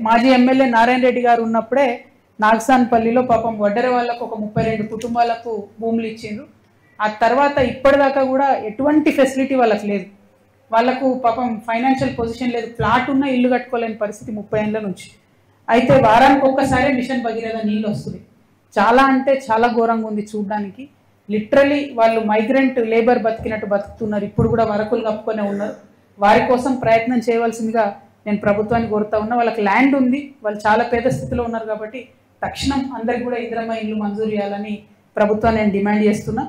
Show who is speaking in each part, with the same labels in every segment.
Speaker 1: మాజీ ఎమ్మెల్యే నారాయణ రెడ్డి గారు ఉన్నప్పుడే నాగసాన్పల్లిలో పాపం వడ్డెర వాళ్ళకు ఒక 32 కుటుంబాలకు భూములు ఇచ్చిండ్రు. ఆ తర్వాత ఇప్పటిదాకా కూడా ఎటువంటి ఫెసిలిటీ వాళ్ళకి లేదు. వాళ్ళకు పాపం ఫైనాన్షియల్ పొజిషన్ లేదు, ఫ్లాట్ ఉన్న ఇల్లు కట్టుకోలేని పరిస్థితి 30 ఏళ్ళ నుంచి. అయితే వారానికి ఒక్కసారి మిషన్ భగీరథ నీళ్ళు వస్తుంది. చాలా అంటే చాలా ఘోరంగా ఉంది చూడడానికి. లిటరలీ వాళ్ళు మైగ్రెంట్ లేబర్ బతికినట్టు బతుకుతున్నారు. ఇప్పుడు కూడా వరకులు కప్పుకొనే ఉన్నారు. వారి కోసం ప్రయత్నం చేయవలసిందిగా నేను ప్రభుత్వాన్ని కోరుతా ఉన్నా. వాళ్ళకి ల్యాండ్ ఉంది, వాళ్ళు చాలా పేద స్థితిలో ఉన్నారు కాబట్టి తక్షణం అందరికి కూడా ఇందిరమ్మ ఇల్లు మంజూరు చేయాలని ప్రభుత్వాన్ని నేను డిమాండ్ చేస్తున్నా.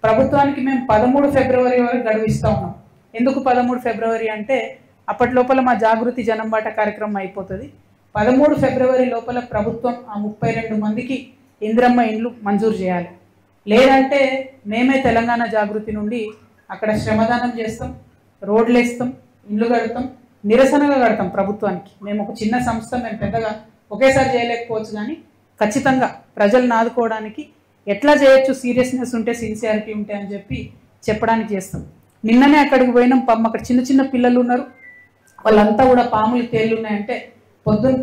Speaker 1: ప్రభుత్వానికి మేము 13 ఫిబ్రవరి వరకు గడువిస్తూ ఉన్నాం. ఎందుకు 13 ఫిబ్రవరి అంటే అప్పటి లోపల మా జాగృతి జనంబాట కార్యక్రమం అయిపోతుంది. 13 ఫిబ్రవరి లోపల ప్రభుత్వం ఆ 32 మందికి ఇందిరమ్మ ఇండ్లు మంజూరు చేయాలి. లేదంటే మేమే తెలంగాణ జాగృతి నుండి అక్కడ శ్రమదానం చేస్తాం, రోడ్లు వేస్తాం, ఇండ్లు కడతాం, నిరసనగా కడతాం ప్రభుత్వానికి. మేము ఒక చిన్న సంస్థ, మేము పెద్దగా ఒకేసారి చేయలేకపోవచ్చు, కానీ ఖచ్చితంగా ప్రజలను ఆదుకోవడానికి ఎట్లా చేయొచ్చు, సీరియస్నెస్ ఉంటే, సిన్సియారిటీ ఉంటే అని చెప్పి చెప్పడానికి చేస్తాం. నిన్ననే అక్కడికి పోయినాం. పాపం అక్కడ చిన్న చిన్న పిల్లలు ఉన్నారు, వాళ్ళంతా కూడా పాములు తేళ్ళు ఉన్నాయంటే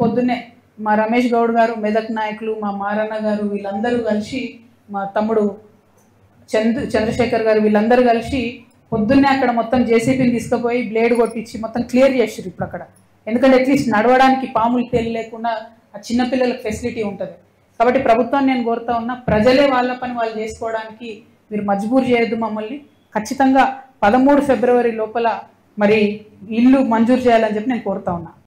Speaker 1: పొద్దున్నే మా రమేష్ గౌడ్ గారు, మెదక్ నాయకులు, మా మారన్న గారు, వీళ్ళందరూ కలిసి, మా తమ్ముడు చంద్రశేఖర్ గారు, వీళ్ళందరూ కలిసి పొద్దున్నే అక్కడ మొత్తం జేసీబీని తీసుకుపోయి బ్లేడ్ కొట్టించి మొత్తం క్లియర్ చేసారు ఇప్పుడు అక్కడ. ఎందుకంటే అట్లీస్ట్ నడవడానికి పాములు తేలి లేకుండా ఆ చిన్నపిల్లలకు ఫెసిలిటీ ఉంటుంది. కాబట్టి ప్రభుత్వాన్ని నేను కోరుతా ఉన్నా, ప్రజలే వాళ్ళ పని వాళ్ళు చేసుకోవడానికి మీరు మజ్బూర్ చేయొద్దు మమ్మల్ని. ఖచ్చితంగా 13 ఫిబ్రవరి లోపల మరి ఇల్లు మంజూరు చేయాలని చెప్పి నేను కోరుతా ఉన్నా.